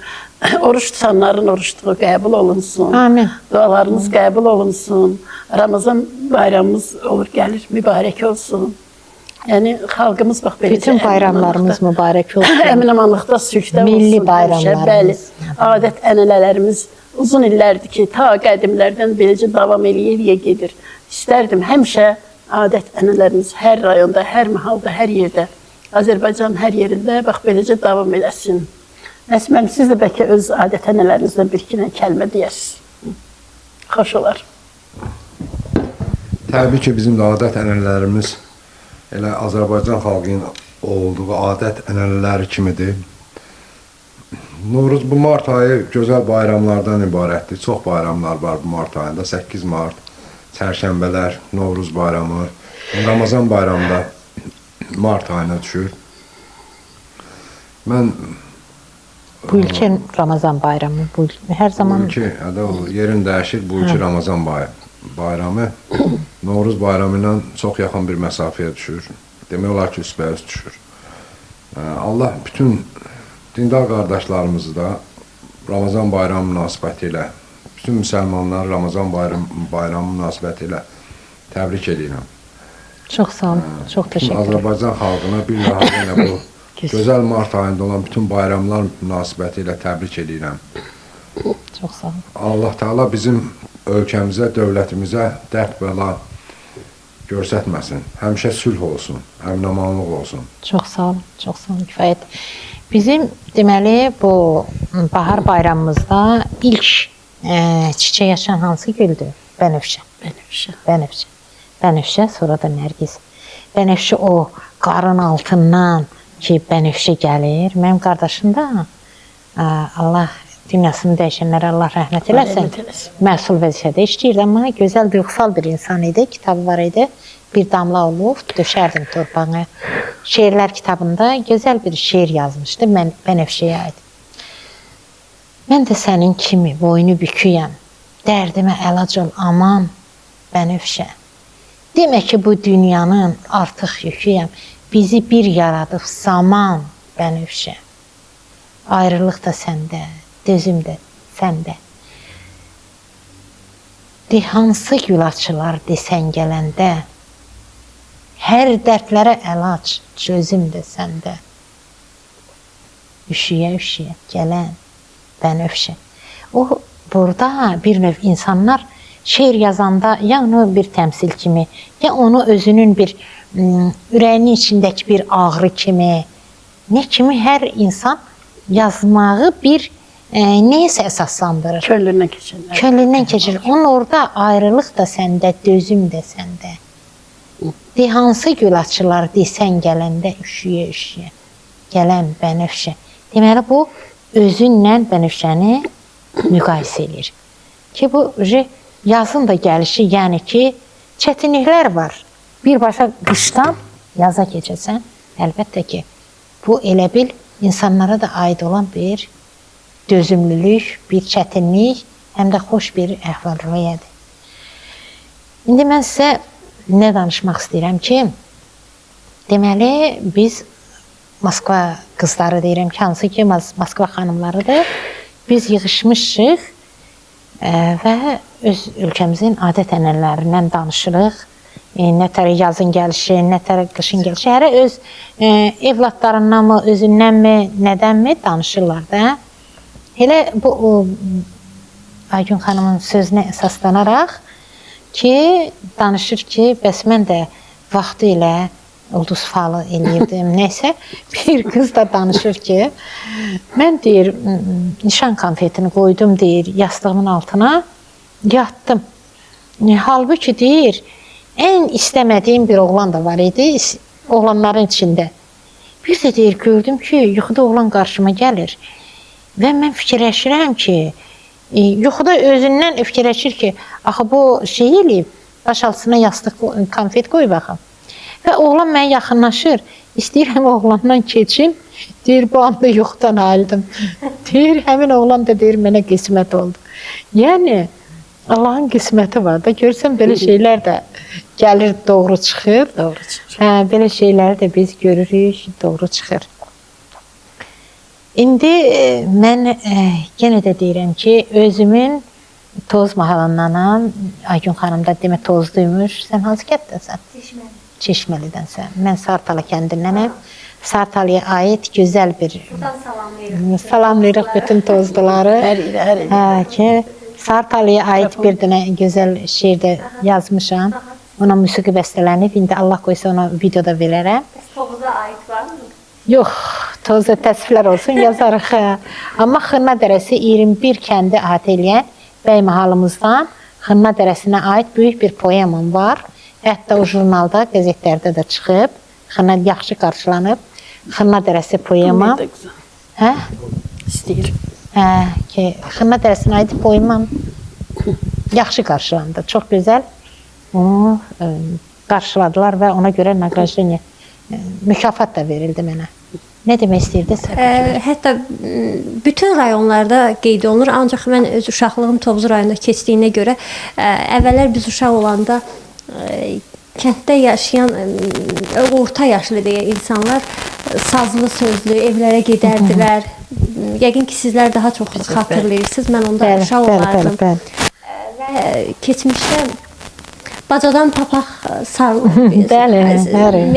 Oruç tutanların oruçluğu qəbul olunsun. Amin. Dualarınız qəbul olunsun. Ramazan bayramımız olur, gəlir, mübarək olsun. Yəni, xalqımız bax belə. Bütün bayramlarımız mübarək olsun. Əmin-amanlıqda, sülhdə olsun. Milli Bəli, bayramlarımız. adət ənənələrimiz uzun illərdir ki, ta qədimlərdən beləcə davam eləyə gedir. İstərdim həmişə adət ənənələrimiz hər rayonda, hər mahalda, hər yerdə, Azərbaycan hər yerində bax beləcə davam eləsin. Nəsmən, siz də bəlkə öz adət ənənələrinizdən bir-iki kəlmə deyəsiniz. Xoş olar. Təbii ki, bizim də adət ənənələrimiz elə Azərbaycan xalqının olduğu adət ənənələri kimidir. Novruz, bu mart ayı gözəl bayramlardan ibarətdir. Çox bayramlar var bu mart ayında. 8 mart, çərşənbələr, Novruz bayramı, Ramazan bayramı da mart ayına düşür. Mən Bu ilkin Ramazan bayramı, bu hər zaman bu ilki, yerin dəyişir, bu ilki Ramazan bayramı Novruz bayramı ilə çox yaxın bir məsafəyə düşür. Demək olar ki, üstbəüz düşür. Allah bütün dindar qardaşlarımızı da Ramazan bayramı münasibəti ilə, bütün müsəlmanları Ramazan bayramı münasibəti ilə təbrik edirəm. çox sağ olun, çox təşəkkür ederim. Azərbaycan xalqına bir daha yenə bu gözəl mart ayında olan bütün bayramlar münasibəti ilə təbrik edirəm. Çox sağ olun. Allah Teala bizim ölkəmizə, dövlətimizə dərd bəla göstərməsin. Həmişə sülh olsun, əmin-amanlıq olsun. Çox sağ olun, çox sağ olun, kifayət. Bizim deməli bu bahar bayramımızda ilk çiçək açan hansı güldür? Bənövşə. Bənövşə. Bənövşə, sonra da Nərgiz. Bənövşə o qarın altından ki, bənövşə gəlir. Mənim qardaşım da Allah dünyasını dəyişənlərə Allah rəhmət eləsin. Məsul vəzifədə işləyirdi, amma gözəl, duyğusal bir insan idi. Kitabı var idi. Bir damla olub, döşərdim torpağı. Şeirlər kitabında gözəl bir şeir yazmışdı. Mən Bənövşəyə aid. Mən də sənin kimi boynu büküyəm. Dərdimə əlac ol, aman Bənövşə. Demə ki, bu dünyanın artıq yüküyəm. Bizi bir yaradıb zaman Bənövşə. Ayrılıq da səndə, dözüm də səndə. De hansı gül açılar desən gələndə, hər dərdlərə əlac, çözüm də səndə. Üşüyə-üşüyə gələn Bənövşə. O, burada bir növ insanlar şeir yazanda ya onu bir təmsil kimi, ya onu özünün bir ürəyinin içindəki bir ağrı kimi, ne kimi hər insan yazmağı bir neysə əsaslandırır. Könlündən keçir. Könlündən keçir. Onun orada ayrılıq da səndə, dözüm də səndə. De hansı gül açılar desən gələndə, üşüyə-üşüyə gələn Bənövşə. Deməli, bu özünlə Bənövşəni müqayisə edir. Ki, bu yazın da gəlişi, yəni ki, çətinliklər var. Birbaşa qışdan yaza keçəsən, əlbəttə ki, bu elə bil insanlara da aid olan bir dözümlülük, bir çətinlik, həm də xoş bir əhval-ruhiyyədir. İndi mən sizə nə danışmaq istəyirəm ki, deməli, biz Moskva qızları deyirəm ki, hansı ki, Moskva xanımlarıdır, biz yığışmışıq və öz ölkəmizin adət ənənələrindən danışırıq. Nətər yazın gəlişi, nətər qışın gəlişi, hərə öz evladlarından mı, özündən mi, nədən mi danışırlar da. Elə bu Aygün xanımın sözünə əsaslanaraq ki, danışır ki, bəs mən də vaxtı ilə ulduz falı eləyirdim, neysə. Bir qız da danışır ki, mən deyir, nişan konfetini qoydum, deyir, yastığımın altına, yatdım. Halbuki deyir, ən istəmədiyim bir oğlan da var idi, oğlanların içində. Bir də deyir, gördüm ki, yuxuda oğlan qarşıma gəlir. Və mən fikirləşirəm ki, yuxuda özündən fikirləşir ki, axı bu şey eləyib, baş altına yastıq konfet qoy baxım. Və oğlan mənə yaxınlaşır, istəyirəm oğlandan keçim, deyir, bu anda yuxudan ayıldım. Deyir, həmin oğlan da deyir, mənə qismət oldu. Yəni Allahın qisməti var da. Görsən belə şeylər də gəlir, doğru çıxır. Doğru çıxır. Hə, belə şeyləri də biz görürük, doğru çıxır. İndi mən yenə də deyirəm ki, özümün Toz mahallandanam. Aygün xanım da demə tozluymuş. Sən hansı kənddənsən? Çeşməlidənsən. Mən Sartala kəndindənəm. Sartalıya aid gözəl bir... Buradan salamlayırıq. Salamlayırıq bütün tozluları. Hər il, hər il. Hə ki, Sartalıya aid bir dənə gözəl şeir də yazmışam. Ona musiqi bəstələnib. İndi Allah qoysa ona videoda verərəm. Tovuza aid varmı? Yox, tozda təsviflər olsun, yazarıq. Amma Xırna Dərəsi 21 kəndi əhatə eləyən Bəy mahalımızdan Xırna Dərəsinə aid böyük bir poemam var. Hətta o jurnalda, qəzetlərdə də çıxıb. Xırna yaxşı qarşılanıb. Xırna Dərəsi poemam. Hə? İstəyir. Hə, ki, Xırna Dərəsinə aid poemam yaxşı qarşılandı. Çox gözəl onu qarşıladılar və ona görə naqrajeniya mükafat da verildi mənə. Nə demək istəyirdiniz? Hətta bütün rayonlarda qeyd olunur. Ancaq mən öz uşaqlığım Tovuz rayonunda keçdiyinə görə əvvəllər biz uşaq olanda kənddə yaşayan orta yaşlı deyə insanlar sazlı sözlü evlərə gedərdilər. Yəqin ki sizlər daha çox xatırlayırsınız. Mən onda uşaq olardım. Və keçmişdə bacadan papaq sarılır. Bəli,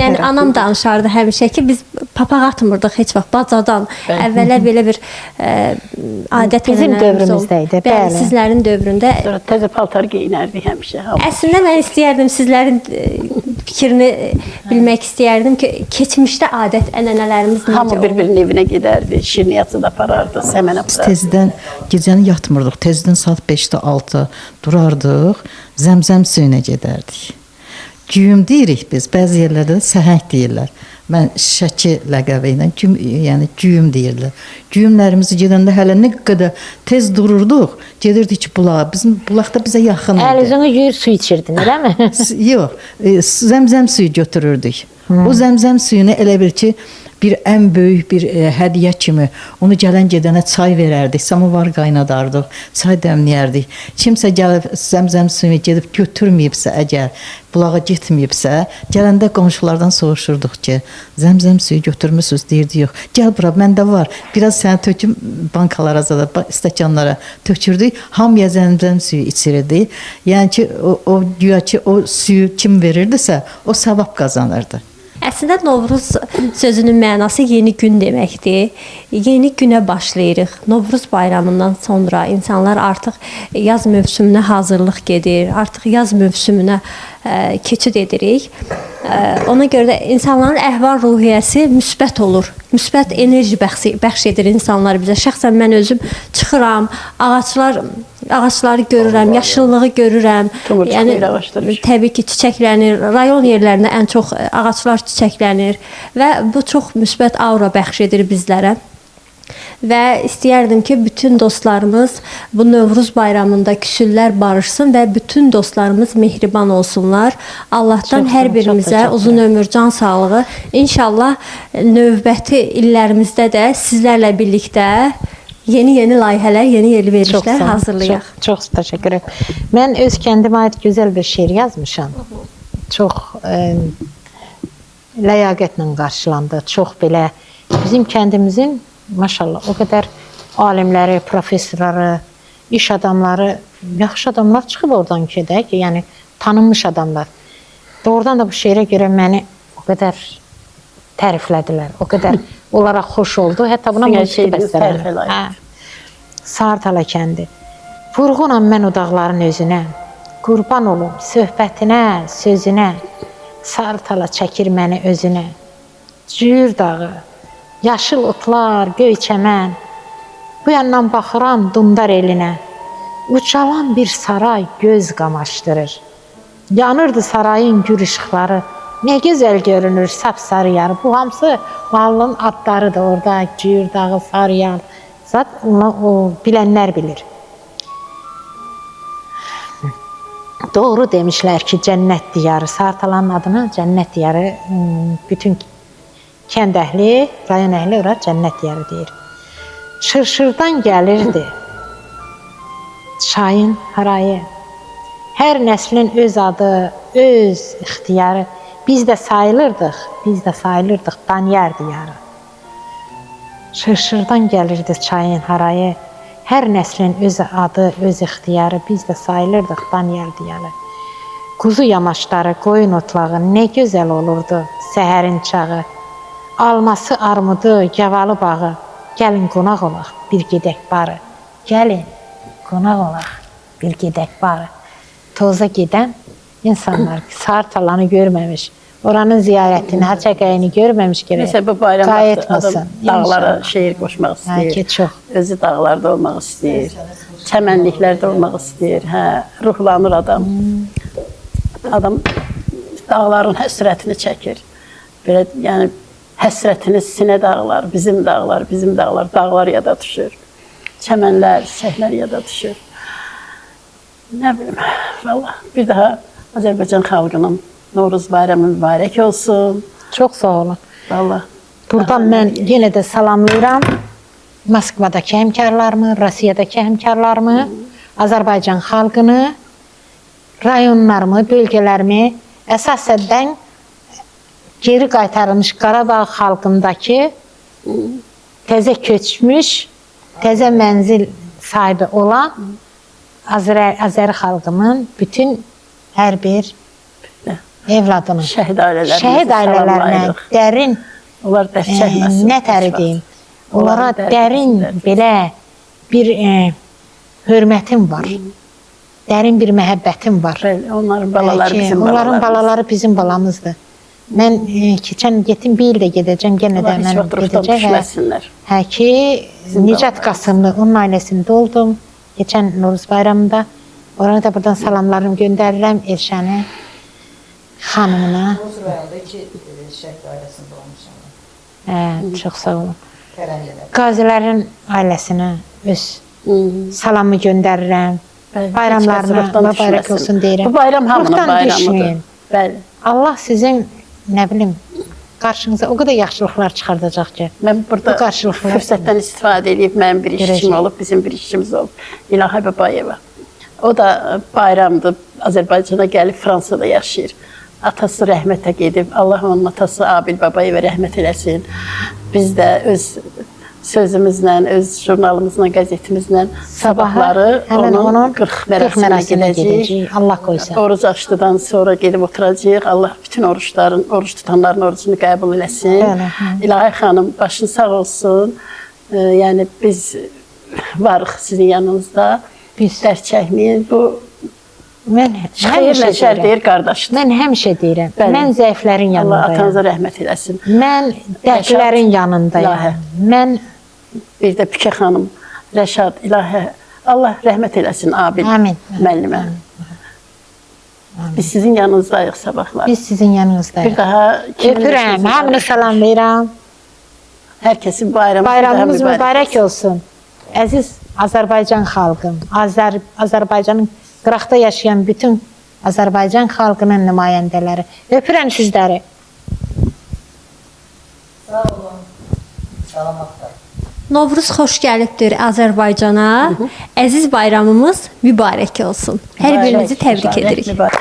yəni anam danışardı həmişə ki, biz papaq atmırdıq heç vaxt bacadan. Əvvəllər belə bir adət bizim dövrümüzdə idi. Bəli, sizlərin dövründə. Sonra təzə paltar geyinərdik həmişə. Əslində mən istəyərdim sizlərin fikrini bilmək istəyərdim ki, keçmişdə adət ənənələrimiz necə Hamı bir-birinin evinə gedərdi, şirniyyatı da aparardı, səmən aparardı. Tezdən gecəni yatmırdıq. Tezdən saat 5-də 6 durardıq. Zəmzəm suyuna gedərdik. Güyüm deyirik biz, bəzi yerlərdə səhəng deyirlər. Mən Şəki ləqəbi ilə yəni güyüm deyirlər. Güyümlərimizi gedəndə hələ nə qədər tez dururduq, gedirdik ki, bulağa. Bizim bulaq da bizə yaxın idi. Əlizini yuyur, su içirdin, eləmi? Yox, zəmzəm suyu götürürdük. O zəmzəm suyunu elə bil ki, bir ən böyük bir hədiyyə kimi onu gələn gedənə çay verərdik, samovar qaynadardıq, çay dəmləyərdik. Kimsə gəlib zəmzəm suyunu gedib götürməyibsə, əgər bulağa getməyibsə, gələndə qonşulardan soruşurduq ki, zəmzəm suyu götürmüsünüz, deyirdi, yox. Gəl bura, məndə var. Biraz sənə töküm bankalara, stəkanlara tökürdük. Hamıya zəmzəm suyu içirirdik. Yəni ki, o güya ki, o suyu kim verirdisə, o savab qazanırdı. Əslində Novruz sözünün mənası yeni gün deməkdir. Yeni günə başlayırıq. Novruz bayramından sonra insanlar artıq yaz mövsümünə hazırlıq gedir. Artıq yaz mövsümünə keçid edirik. Ona görə də insanların əhval-ruhiyyəsi müsbət olur. Müsbət enerji bəxş edir insanlar bizə. Şəxsən mən özüm çıxıram, ağacları görürəm, yaşıllığı görürəm. Yəni təbii ki, çiçəklənir. Rayon yerlərində ən çox ağaclar çiçəklənir və bu çox müsbət aura bəxş edir bizlərə. Və istəyərdim ki, bütün dostlarımız bu Novruz bayramında küsüllər barışsın və bütün dostlarımız mehriban olsunlar. Allahdan hər birimizə uzun ömür, can sağlığı. İnşallah növbəti illərimizdə də sizlərlə birlikdə yeni layihələr, yeni verilişlər hazırlayaq. Çox təşəkkür edirəm. Mən öz kəndimə aid gözəl bir şeir yazmışam. Çox ləyaqətlə qarşılandı. Çox belə bizim kəndimizin maşallah o qədər alimləri, professorları, iş adamları, yaxşı adamlar çıxıb oradan ki, yəni tanınmış adamlar. Doğrudan da bu şeirə görə məni o qədər təriflədilər, o qədər onlara xoş oldu. Hətta buna musiqi bəstələnir. Sartala kəndi. Vurğunam mən o dağların özünə, qurban olum söhbətinə, sözünə. Sartala çəkir məni özünə. Cüyür dağı, yaşıl otlar, göy çəmən. Bu yandan baxıram Dundar elinə. Ucalan bir saray göz qamaşdırır. Yanırdı sarayın gür işıqları. Nə gözəl görünür sapsarı yarı. Bu hamısı mahallının adlarıdır orada. Cüyür dağı, Sarıyal. Zat o bilənlər bilir. Doğru demişlər ki, cənnət diyarı. Sartalanın adına cənnət diyarı bütün kənd əhli, rayon əhli ora cənnət diyarı deyir. Şırşırdan gəlirdi. Şahin Harayi. Hər nəslin öz adı, öz ixtiyarı. Biz də sayılırdıq Danyar diyarı. Şırşırdan gəlirdi çayın harayı. Hər nəslin öz adı, öz ixtiyarı. Biz də sayılırdıq Danyar diyarı. Quzu yamaçları, qoyun otlağı nə gözəl olurdu səhərin çağı. Alması, armudu, gavalı bağı. Gəlin qonaq olaq, bir gedək barı. Gəlin qonaq olaq, bir gedək barı. Toza gedən insanlar saat alanı görməmiş, oranın ziyarətini, çəkəyini görməmiş gərək. Mesela bu bayramda adam qayıtmasın. dağlara şehir qoşmaq istəyir. ki, çox. Özü dağlarda olmaq istəyir. Çəmənliklərdə olmaq istəyir. Hə, ruhlanır adam. Adam dağların həsrətini çəkir. Belə yəni həsrətini sinə dağlar, bizim dağlar, dağlar yada düşür. Çəmənlər, çiçəklər yada düşür. Nə bilim, vallahi bir daha Azərbaycan xalqının Novruz bayramı mübarək olsun. Çox sağ olun. Vallahi. Buradan mən yenə də salamlayıram Moskvadakı həmkarlarımı, Rusiyadakı həmkarlarımı, Azərbaycan xalqını, rayonlarımı, bölgələrimi, əsasən geri qaytarılmış Qarabağ xalqındakı təzə köçmüş, təzə mənzil sahibi olan Azəri xalqımın bütün hər bir evladını, Şəhid ailələrinə şəhid ailələrinə dərin, onlar dərd çəkməsin. nə təri deyim, onlara dərin belə bir hörmətim var, dərin bir məhəbbətim var. Bəli, onların balaları Bəlkə, bizim onların balalarımız. balaları bizim balamızdır. Mən keçən getdim, bir il də gedəcəm, yenə də Allah heç mən vaxt ruhdan gedəcəm. düşməsinlər. Hə ki, Nicat Qasımlı, onun ailəsində oldum. Keçən Novruz bayramında. Orana da buradan salamlarımı göndərirəm Elşəni xanımına. Novruz rayonunda 2 şəhid ailəsində olmuşam. Hə, çox sağ olun. Qazilərin ailəsinə öz salamımı göndərirəm. Bayramlarına mübarək olsun deyirəm. Bu bayram hamının Ruhdan bayramıdır. düşməyin. Bəli. Allah sizin, nə bilim, qarşınıza o qədər yaxşılıqlar çıxardacaq ki. Mən burada Bu qarşılıqlar- fürsətdən istifadə edib mənim bir işçim olub, bizim bir işçimiz olub. İlahə Babayeva. O da bayramdır. Azərbaycana gəlib Fransada yaşayır. Atası rəhmətə gedib. Allah onun atası Abil Babayeva rəhmət eləsin. Biz də öz sözümüzlə, öz jurnalımızla, qəzetimizlə sabahları həmin onun 40 mərasiminə gedəcəyik. Allah qoysa. Oruc açdıdan sonra gedib oturacağıq. Allah bütün oruç tutanların orucunu qəbul eləsin. Bəli. İlahi xanım, başın sağ olsun. Yəni biz varıq sizin yanınızda. Biz Dərd çəkməyin. Bu mən xeyirlə həmişə şər deyirəm. deyir qardaşdır. Mən həmişə deyirəm. Bəli. Mən zəiflərin Allah yanındayam. atanıza rəhmət eləsin. Mən dərdlərin yanındayam. İlahə. Mən Bir də Pükə xanım, Rəşad, İlahə. Allah rəhmət eləsin Abil Amin. müəllimə. Biz sizin yanınızdayıq sabahlar. biz sizin yanınızdayıq. Bir daha Öpürəm, hamını salamlayıram. Hər kəsin bayramı Bayramımız mübarək olsun. Əziz Azərbaycan xalqım, Azərbaycanın qıraqda yaşayan bütün Azərbaycan xalqının nümayəndələri. Öpürəm sizləri. Sağ olun. Salamatlar. Novruz xoş gəlibdir Azərbaycana. Əziz bayramımız mübarək olsun. Hər birinizi təbrik edirik. Mübarək.